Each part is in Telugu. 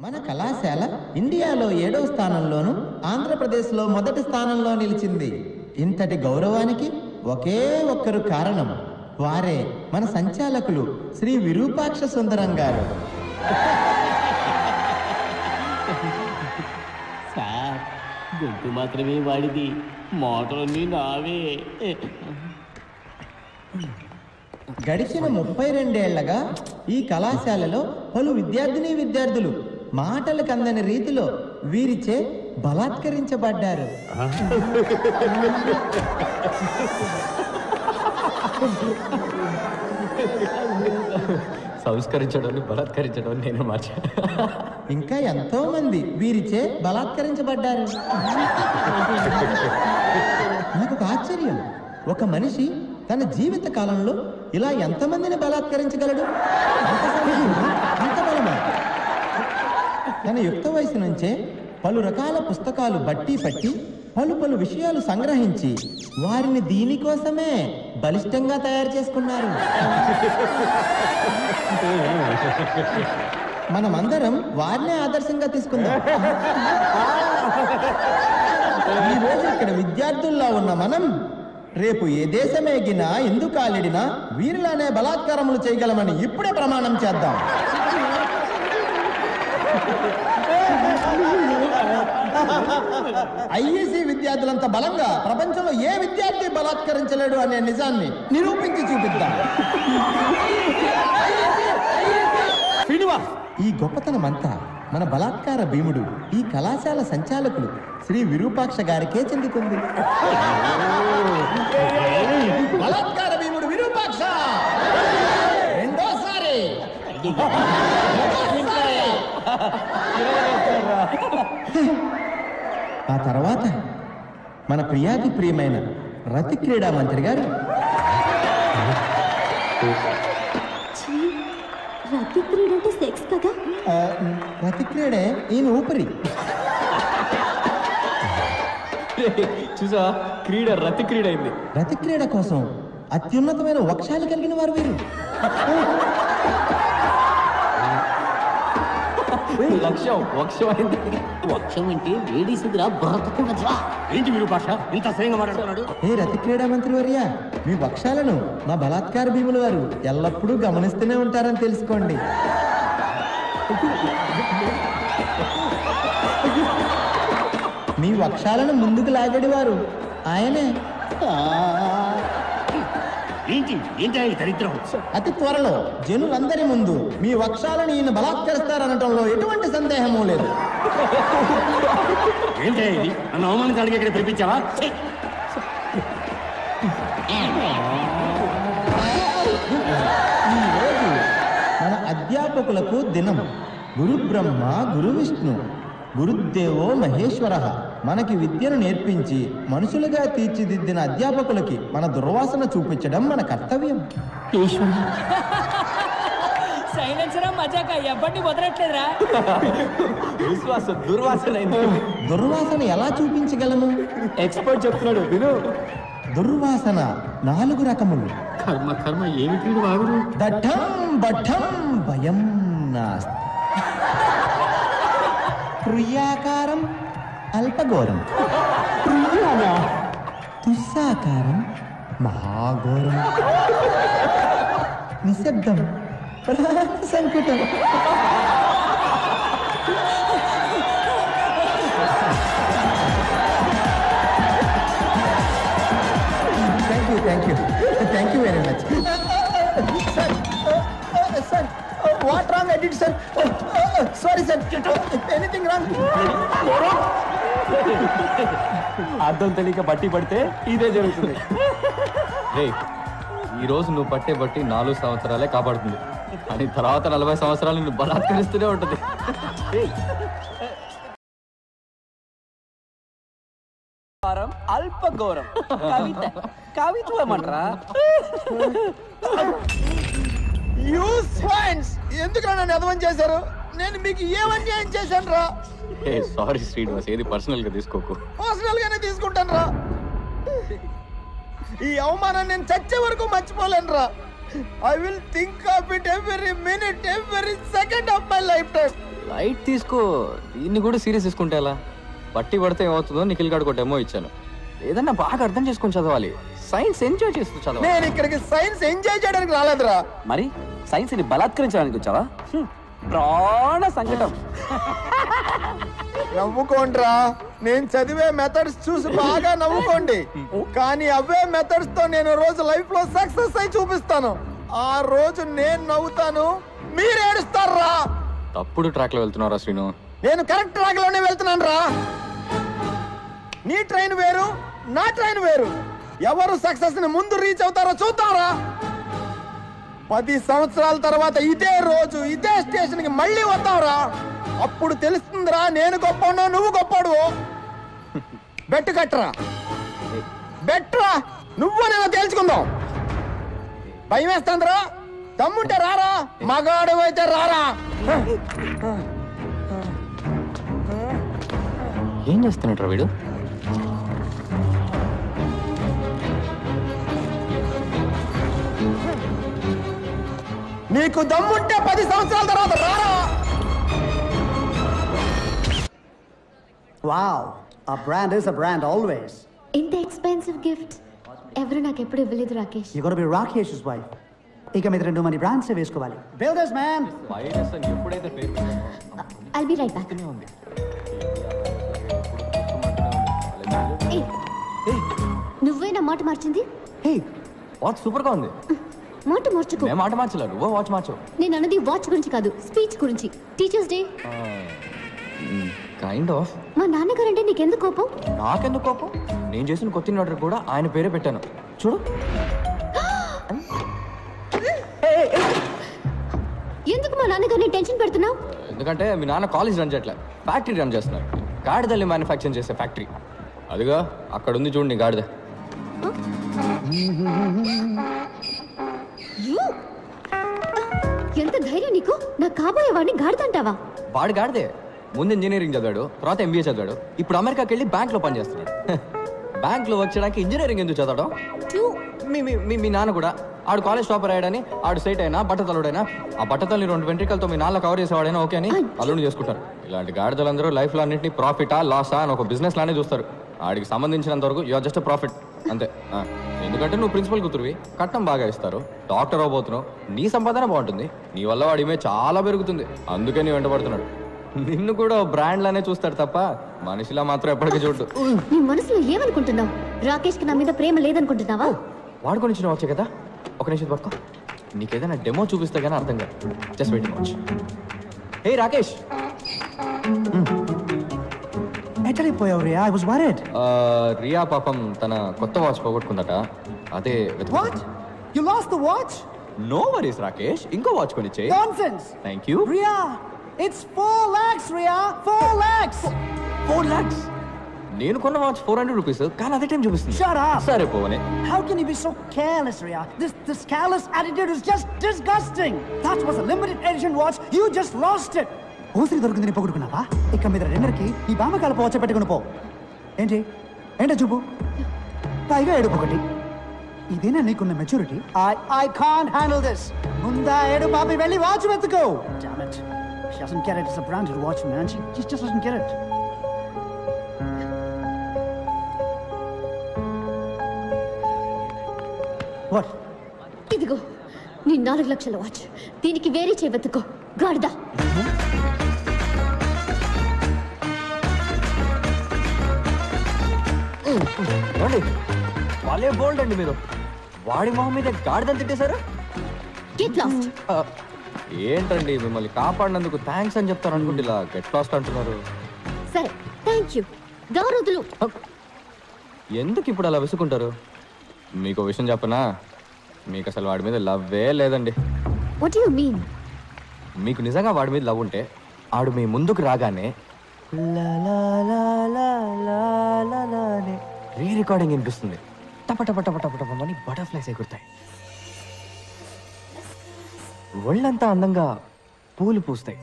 మన కళాశాల ఇండియాలో 7వ స్థానంలోను ఆంధ్రప్రదేశ్లో మొదటి స్థానంలో నిలిచింది. ఇంతటి గౌరవానికి ఒకే ఒక్కరు కారణం. వారే మన సంచాలకులు శ్రీ విరూపాక్ష సుందరం గారు. సార్, గొంతు మాత్రమే వాడిది, మోటార్ని నావే. గడిచిన 32 ఏళ్లగా ఈ కళాశాలలో పలు విద్యార్థులు మాటలు కందని రీతిలో వీరిచే బలాత్కరించబడ్డారు. సంస్కరించడం బలాత్కరించడం నేను మార్చా. ఇంకా ఎంతో మంది వీరిచే బలాత్కరించబడ్డారు. నాకు ఒక ఆశ్చర్యం, ఒక మనిషి తన జీవిత కాలంలో ఇలా ఎంతమందిని బలాత్కరించగలడు? అంత బలమా? తన యుక్త వయసు నుంచే పలు రకాల పుస్తకాలు బట్టి పట్టి పలు విషయాలు సంగ్రహించి వారిని దీనికోసమే బలిష్టంగా తయారు చేసుకున్నారు. మనమందరం వారినే ఆదర్శంగా తీసుకుందాం. ఈరోజు ఇక్కడ విద్యార్థుల్లో ఉన్న మనం రేపు ఏ దేశమేగినా ఎందుకు కాలిడినా వీరిలానే బలాత్కారములు చేయగలమని ఇప్పుడే ప్రమాణం చేద్దాం. ఐఏసీ విద్యార్థులంత బలంగా ప్రపంచంలో ఏ విద్యార్థి బలాత్కరించలేడు అనే నిజాన్ని నిరూపించి చూపిద్దాం. ఈ గొప్పతనం అంతా మన బలాత్కార భీముడు ఈ కళాశాల సంచాలకులు శ్రీ విరూపాక్ష గారికే చెందుతుంది. బలాత్కార భీముడు విరూపాక్ష రెండోసారి. ఆ తర్వాత మన ప్రియాతి ప్రియమైన రతి క్రీడా మంత్రి గారు రతి క్రీడ అంటే సెక్స్ కదా? రతి క్రీడే ఈయన ఊపిరి. చూసా, క్రీడ రతి క్రీడ అయింది. రతి క్రీడ కోసం అత్యున్నతమైన వక్షాలు కలిగిన వారు వీరు. వక్షం అయింది. వక్షం అంటే లేడీస్ ఎదురా బ్రతకుండా. ఏంటి మీరు భాష ఇంత అసహ్యంగా మాట్లాడుతున్నాడు? ఏ రతి క్రీడా మంత్రి వర్య, మీ వక్షాలను మా బలాత్కార భీముల వారు ఎల్లప్పుడూ గమనిస్తూనే ఉంటారని తెలుసుకోండి. మీ వక్షాలను ముందుకు లాగడి వారు ఆయనే. ఏంటి దరిద్రం? అతి త్వరలో జనులందరి ముందు మీ వక్షాలను ఈయన బలాత్కరిస్తారనటంలో ఎటువంటి సందేహమూ లేదు. ఏంటి ఇది? నన్ను అవమానించడానికి ఇక్కడ పిలిపించావా? ఈరోజు మన అధ్యాపకులకు దినం. గురు బ్రహ్మ గురు విష్ణు గురుదేవో మహేశ్వర. మనకి విద్యను నేర్పించి మనుషులుగా తీర్చిదిద్దిన అధ్యాపకులకి మన దుర్వాసన చూపించడం మన కర్తవ్యం. దుర్వాసన ఎలా చూపించగలము? ఎక్స్పర్ట్ చెప్తున్నాడు విను. దుర్వాసన 4 రకములు. కర్మ ఏమిటి వాగుడు? దఠం బఠం భయం నాస్తి. ప్రియాకారం అల్పఘోరం, తుస్సాకారం మహాఘోరం, నిశ్శబ్దం సంకటం. Thank you very much sir. Sir, what wrong I did, sir? Sorry, sir. Anything wrong? అర్థం తెలియక బట్టి పడితే ఇదే జరుగుతుంది. ఈ రోజు నువ్వు పట్టే బట్టి 4 సంవత్సరాలే కాపాడుతుంది, అని తర్వాత 40 సంవత్సరాలు నువ్వు బలాత్కరిస్తూనే ఉంటుంది. అల్పఘోరం కవిత్వం అంటారా? ఎందుకు నన్ను అధవం చేశారు? నేను మీకు ఏమన్యాయం చేశాను రా? సారీ శ్రీనివాస్, ఏది పర్సనల్ గా తీసుకోకు. పర్సనల్ గానే తీసుకుంటాను రా. ఈ అవమానం నేను చచ్చే వరకు మర్చిపోలేను రా. I will think of it every minute every second of my life time. Light తీసుకో, దీన్ని కూడా సీరియస్ తీసుకుంటే ఎలా? బట్టి పడితే ఏమవుతుందో నిఖిల్ గాడు ఒక డెమో ఇచ్చాను. ఏదన్నా బాగా అర్థం చేసుకొని చదవాలి, సైన్స్ ఎంజాయ్ చేస్తూ చదవాలి. నేను ఇక్కడికి సైన్స్ ఎంజాయ్ చేయడానికి రాలేదురా. మరి సైన్స్ ని బలాత్కరించడానికి వచ్చావా? ప్రాణ సంకటం. నవ్వుకోండిరా, నేను చదివే మెథడ్స్ చూసి బాగా నవ్వుకోండి. కానీ అవే మెథడ్స్ తో నేను రోజు లైఫ్ లో సక్సెస్ అయి చూపిస్తాను. ఆ రోజు నేను నవ్వుతాను, మీరు ఏడుస్తారా. తప్పుడు ట్రాక్ లో వెళ్తున్నారా శ్రీను? నేను కరెక్ట్ ట్రాక్ లోనే వెళ్తున్నాను రా. నీ ట్రైన్ వేరు, నా ట్రైన్ వేరు. ఎవరు సక్సెస్ ని ముందు రీచ్ అవుతారో చూద్దాంరా. 10 సంవత్సరాల తర్వాత ఇదే రోజు ఇదే స్టేషన్ కి మళ్ళీ వద్దాంరా. అప్పుడు తెలుస్తుందిరా నేను గొప్పనో నువ్వు గొప్పడు. బెట్టు కట్టరా, బెట్రా. నువ్వు నేను తేల్చుకుందాం. భయం వేస్తుందిరా, దమ్ముంటే రారా, మగాడు అయితే రారా. ఏం చేస్తున్నట్రా వీడు? నీకు దమ్ముంటే 10 సంవత్సరాల తర్వాత రారా. Wow, a brand is a brand always. ఇంత ఎక్స్పెన్సివ్ గిఫ్ట్ ఎవరు నాకు ఎప్పుడు ఇవ్వలేదు Rakesh. You gotta be Rakesh's wife. ఇక మీద 2 మంది బ్రాండ్స్ వేసుకోవాలి. Builders man. వైరస్ అని ఎప్పుడైతే పేరు పెట్టానో I'll be right back. ఉంది. నువ్వే నా మాట మార్చింది. హే, వాచ్ సూపర్ గా ఉంది. మాట మార్చుకో. మేము మాట మార్చలే, నువ్వు వాచ్ మార్చు. నేను అన్నది వాచ్ గురించి కాదు, స్పీచ్ గురించి. Teachers day. Kind of. మా నాన్నగారంటే నీకెందుకు కోపం? నాకెందుకు కోపం? నేను చేసిన కొత్త ఆర్డర్ కూడా ఆయన పేరే పెట్టాను. చూడు. ఎందుకు మా నాన్నగారిని టెన్షన్ పెడుతున్నావు? ఎందుకంటే మీ నాన్న కాలేజ్ రన్ చేయట్లే, ఫ్యాక్టరీ రన్ చేస్తున్నారు. గాడిదల్ని మ్యానుఫ్యాక్చర్ చేసే ఫ్యాక్టరీ. అదిగా అక్కడ ఉంది చూడండి గాడిద. ఎంత ధైర్యం నీకు? నా కాబోయే వాడిని గాడిదంటావా? వాడు గాడిదే. ముందు ఇంజనీరింగ్ చదివాడు, తర్వాత ఎంబీఏ చదివాడు, ఇప్పుడు అమెరికాకి వెళ్ళి బ్యాంక్ లో పనిచేస్తున్నాడు. బ్యాంక్ లో వచ్చడానికి ఇంజనీరింగ్ ఎందుకు చదవడం? మీ నాన్న కూడా ఆడు కాలేజ్ టాపర్ అయ్యాడని ఆడు సైట్ అయినా బట్టతలుడైనా ఆ బట్టతల్ని 2 వెంట్రికలతో మీ నాన్న కవర్ చేసేవాడైనా ఓకే అని అల్లుని చేసుకుంటారు. ఇలాంటి గాడిదలందరూ లైఫ్ లో అన్నింటినీ ప్రాఫిటా లాసా అని ఒక బిజినెస్ లానే చూస్తారు. ఆడికి సంబంధించినంత వరకు యువర్ జస్ట్ ప్రాఫిట్ అంతే. ఎందుకంటే నువ్వు ప్రిన్సిపల్ కూతురువి, కట్నం బాగా ఇస్తారు, డాక్టర్ అవబోతున్నావు, నీ సంపాదన బాగుంటుంది, నీ వల్ల వాడి ఇమేజ్ చాలా పెరుగుతుంది. అందుకే నీ వెంటబడుతున్నాడు. నిన్ను కూడా బ్రాండ్ లానే చూస్తాడు తప్ప మనిషిలా మాత్రం ఎప్పటికీ చూడు. నీ మనసులో ఏమనుకుంటున్నావు? రాకేష్ కి నా మీద ప్రేమ లేదనుకుంటున్నావా? వాడు గురించి వచ్చే కదా. ఒక నిమిషం పట్టుకో, నీకేదైనా డెమో చూపిస్తే కానీ అర్థం కాదు. Just wait watch. Hey Rakesh. ఎక్కడిపోయావు Ria? I was worried. Ria పాపం తన కొత్త వాచ్ పోగొట్టుకుందట, అదే What? You lost the watch? No worries Rakesh, ఇంకో వాచ్ కొనిచ్చే. Nonsense. Thank you. Ria, it's 4 lakhs, Ria. 4 lakhs. 4 lakhs. నేను కొన్న వాచ్ 400 రూపీస్, కానీ అదే టైం చూపిస్తుంది. Shut up. సరే పోనే. How can you be so careless, Ria? This careless attitude is just disgusting. That was a limited edition watch. You just lost it. ఓసిరి దొరికిందని పొగుడుకున్నావా? ఇక మీద డిన్నర్కి ఈ బామకాల పోవచ్చ పెట్టుకుని పో. ఏంటో చూపు, పైగా ఏడుపు ఒకటి. ఇదేనా నీకున్న maturity? I can't handle this. ముందా ఏడు పాపి వెళ్ళి watch వెతుకో. Damn it. She doesn't get it. It's a branded watch, man. She just doesn't get it. What? ఇదిగో నీ 4 లక్షల వాచ్. దీనికి వేరే చేయబెత్తుకో గాడిదా. వాళ్ళే బోల్డ్ అండి మీరు. వాడి మొహం మీద గాడిదని తిట్టేశారు. Get lost. ఏంటండి మిమ్మల్ని కాపాడినందుకు థ్యాంక్స్ అని చెప్తారు అనుకుంటే ఇలా గెట్ లాస్ట్ అంటున్నారు. సరే థ్యాంక్ యూ. దారుదులు. ఎందుకు ఇప్పుడు అలా విసుకుంటారు? మీకు విషయం చెప్పనా, మీకు అసలు వాడి మీద లవ్వే లేదండి. What you mean? మీకు నిజంగా వాడి మీద లవ్ ఉంటే ఆడు మీ ముందుకు రాగానే రీ రికార్డింగ్ వినిపిస్తుంది. టప టప టప టప టపని బటర్ఫ్లైస్ ఎగురుతాయి. ఒళ్ళంతా అందంగా పూలు పూస్తాయి.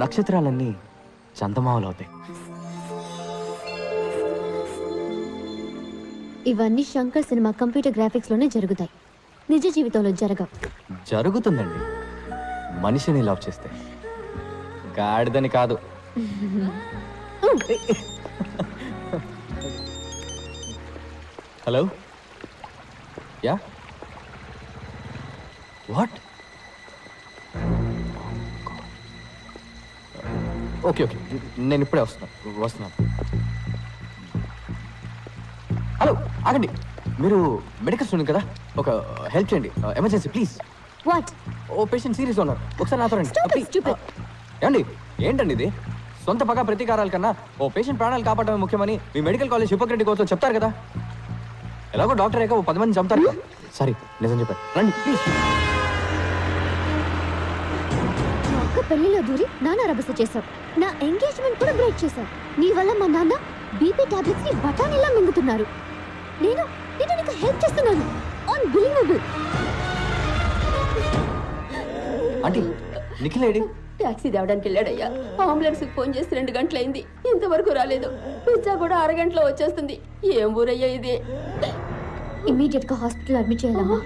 నక్షత్రాలన్నీ చందమామలు అవుతాయి. ఇవన్నీ శంకర్ సినిమా కంప్యూటర్ గ్రాఫిక్స్ లోనే జరుగుతాయి, నిజ జీవితంలో జరగవు. జరుగుతుందండి, మనిషిని లవ్ చేస్తే, గాడిదని కాదు. Hello, yeah, what? Okay okay, నేను ఇప్పుడే వస్తున్నాను. హలో, ఆగండి. మీరు మెడికల్ స్టూడెంట్ కదా, ఒక హెల్ప్ చేయండి, ఎమర్జెన్సీ ప్లీజ్. వాట్? ఓ పేషెంట్ సీరియస్ ఉన్నారు, ఒకసారి నాతో రండి Stupid, stupid. ఏమండి, ఏంటండి ఇది? సొంత పగ ప్రతీకారాల కన్నా ఓ పేషెంట్ ప్రాణాలు కాపాడమే ముఖ్యమని మీ మెడికల్ కాలేజ్ హిపోక్రటిక్ కోసం చెప్తారు కదా. ఎలాగో డాక్టర్ అయ్యాక ఓ 10 మంది చంపుతారు కదా. సారీ, నిజం చెప్పారు, రండి ప్లీజ్. మా అక్క పెళ్లిలో దూరి నాన్న రభస చేశావు, నా ఎంగేజ్మెంట్ కూడా బ్రేక్ చేశావు. నీ వల్ల మా నాన్న బీపీ టాబ్లెట్స్ ని బఠానీలా మింగుతున్నారు. నేను నీకు హెల్ప్ చేస్తున్నాను. Unbelievable. Aunty, Nikhil AD? Taxi తేవడానికి వెళ్ళాడయ్యా. అంబులెన్స్ ఫోన్ చేసి 2 గంటలైంది, ఇంతవరకు రాలేదు. పిజ్జా కూడా అరగంటలో వచ్చేస్తుంది. ఏం ఊరయ్యా ఇది? ఇమీడియట్ గా హాస్పిటల్ అడ్మిట్ చేయాలమ్మా.